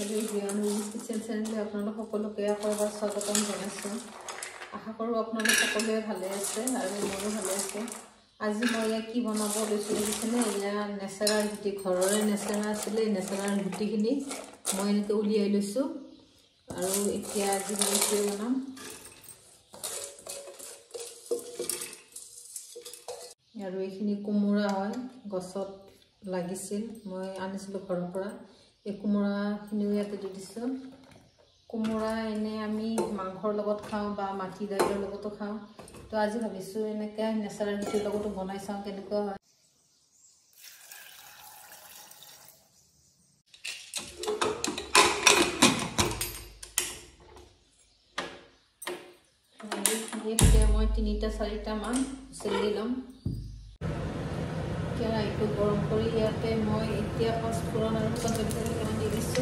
hello everyone उइज kitchen channel आपनालोक সকলোকে আকবাৰ স্বাগতম জনাইছো আশা কৰো আপোনালোক সকলোৱে ভালে আছে আৰু মইও ভালে আছো আজি মই কি বনাব লৈছো দেখিছেনে ইয়া নেচাৰাল গুটি ঘৰৰে নেচাৰা আছিল নেচাৰাল গুটিখিনি মই এনেকৈ উলিয়াই লৈছো আৰু এতিয়া আজি মই কি বনাম আৰু এইখিনি কোমোৰা হয় গছত লাগিছিল মই আনিছিলো ঘৰৰ পৰা এই কোমোৰা খিনিও ইয়াতে দি দিছো কোমোৰা এনে আমি মাংসৰ লগত খাও বা মাটি দাইলৰ লগতো খাও তো আজি ভাবিছো এনেকা নেচাৰাল গুটিৰ লগতো বনাই চাও কেনেকুৱা হয় এতিয়া মই 3টা 4টা মান চেলি লম কেৰাহীটো গৰম কৰি ইয়াতে মই এতিয়া পাঁচফোৰণ আৰু পঞ্চফোৰণ কেনে দি দিছো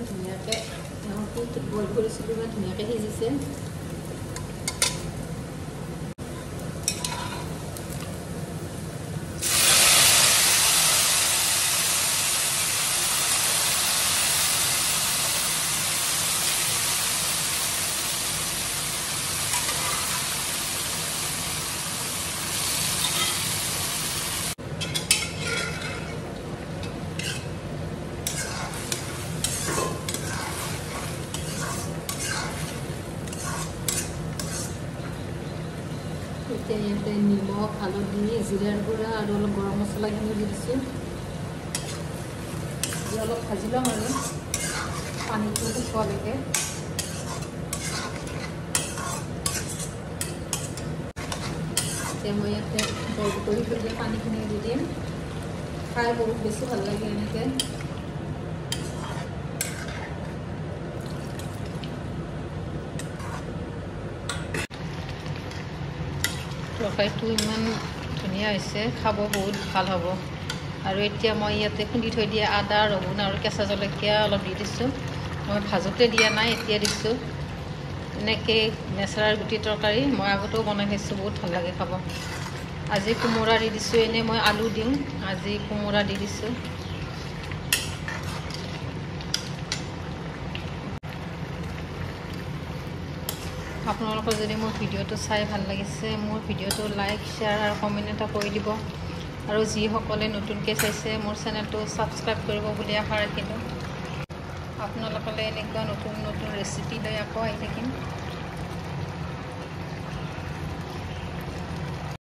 ধুনীয়াকে বইল কৰিছিলো ইমান ধুনীয়াকে সিজিছে ইয়াতে নিমখ হালধি জিৰাৰ গুড়া আৰু অলপ গৰম মছলাখিনি দি দিছোঁ অলপ ভাজি ল'ম আৰু পানীটো শুকোৱালৈকে এতিয়া মই ইয়াতে বইল কৰি থৈ দিয়া পানীখিনি দি দিম খাই বহুত বেছি ভাল লাগে এনেকৈ তৰকাৰীটো ইমান ধুনীয়া হৈছে খাব বহুত ভাল হ'ব আৰু এতিয়া মই ইয়াতে খুন্দি থৈ দিয়া আদা ৰহুন আৰু কেঁচা জলকীয়া অলপ দি দিছোঁ মই ভাজোতে দিয়া নাই এতিয়া দিছোঁ এনেকৈ নেচাৰাল গুটি তৰকাৰী মই আগতেও বনাই খাইছোঁ বহুত ভাল লাগে খাব আজি কোমোৰা দি দিছোঁ এনেই মই আলু দিওঁ আজি কোমোৰা দি দিছোঁ আপোনালোকৰ যদি মোৰ ভিডিঅ'টো চাই ভাল লাগিছে মোৰ ভিডিঅ'টো লাইক শ্বেয়াৰ আৰু কমেণ্ট এটা কৰি দিব আৰু যিসকলে নতুনকৈ চাইছে মোৰ চেনেলটো ছাবস্ক্ৰাইব কৰিব বুলি আশা ৰাখিলোঁ আপোনালোকলৈ এনেকুৱা নতুন নতুন ৰেচিপি লৈ আকৌ আহি থাকিম